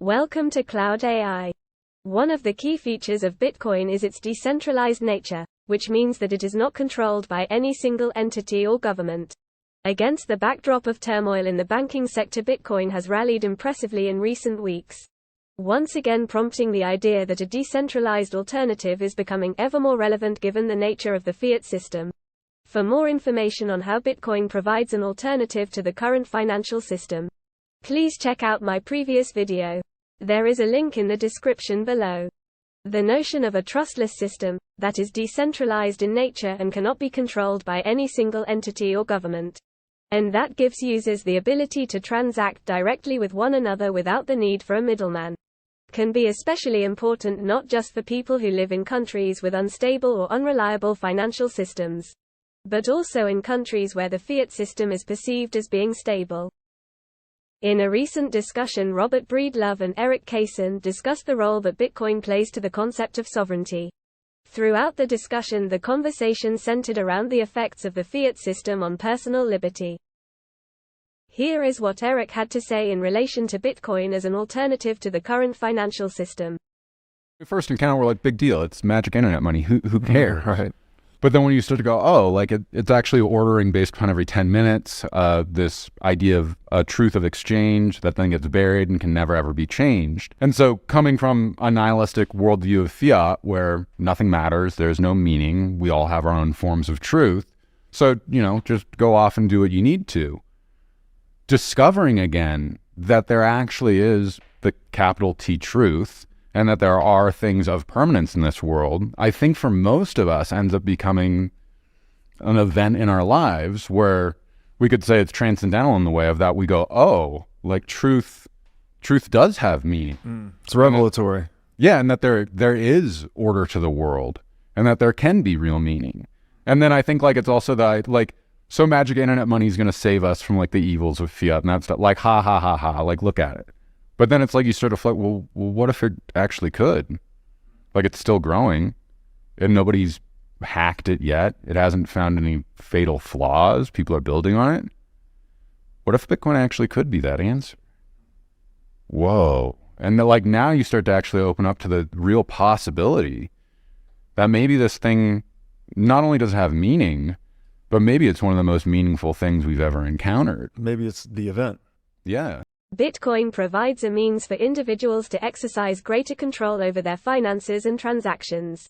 Welcome to Cloud AI. One of the key features of Bitcoin is its decentralized nature, which means that it is not controlled by any single entity or government. Against the backdrop of turmoil in the banking sector, Bitcoin has rallied impressively in recent weeks, once again prompting the idea that a decentralized alternative is becoming ever more relevant given the nature of the fiat system. For more information on how Bitcoin provides an alternative to the current financial system, please check out my previous video. There is a link in the description below. The notion of a trustless system, that is decentralized in nature and cannot be controlled by any single entity or government, and that gives users the ability to transact directly with one another without the need for a middleman, can be especially important not just for people who live in countries with unstable or unreliable financial systems, but also in countries where the fiat system is perceived as being stable. In a recent discussion, Breedlove and Erik Cason discussed the role that Bitcoin plays to the concept of sovereignty. Throughout the discussion, the conversation centered around the effects of the fiat system on personal liberty. Here is what Erik had to say in relation to Bitcoin as an alternative to the current financial system. The first encounter, we're like, big deal. It's magic internet money. Who cares? Right. But then when you start to go, oh, like it's actually ordering based upon every 10 minutes, this idea of a truth of exchange that then gets buried and can never ever be changed. And so coming from a nihilistic worldview of fiat where nothing matters, there's no meaning, we all have our own forms of truth. So, just go off and do what you need to. Discovering again that there actually is the capital T truth, and that there are things of permanence in this world, I think for most of us ends up becoming an event in our lives where we could say it's transcendental in the way of that we go, oh, like truth does have meaning. It's revelatory. And that there is order to the world, and that there can be real meaning. And then I think like it's also that so magic internet money is going to save us from like the evils of fiat and that stuff. Like ha ha ha ha, like look at it. But then it's like you sort of like, well, what if it actually could? Like it's still growing and nobody's hacked it yet. It hasn't found any fatal flaws. People are building on it. What if Bitcoin actually could be that answer? Whoa. And like now you start to actually open up to the real possibility that maybe this thing not only does it have meaning, but maybe it's one of the most meaningful things we've ever encountered. Maybe it's the event. Yeah. Bitcoin provides a means for individuals to exercise greater control over their finances and transactions.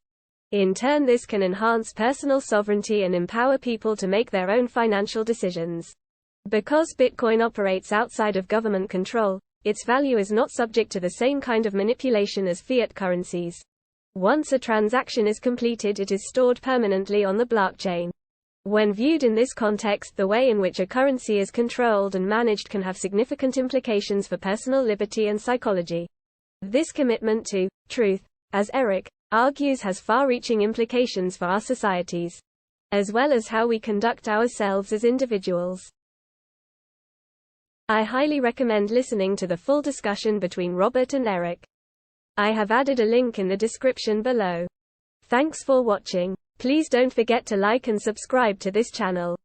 In turn, this can enhance personal sovereignty and empower people to make their own financial decisions. Because Bitcoin operates outside of government control, its value is not subject to the same kind of manipulation as fiat currencies. Once a transaction is completed, it is stored permanently on the blockchain. When viewed in this context, the way in which a currency is controlled and managed can have significant implications for personal liberty and psychology. This commitment to truth, as Erik argues, has far-reaching implications for our societies, as well as how we conduct ourselves as individuals. I highly recommend listening to the full discussion between Robert and Erik. I have added a link in the description below. Thanks for watching. Please don't forget to like and subscribe to this channel.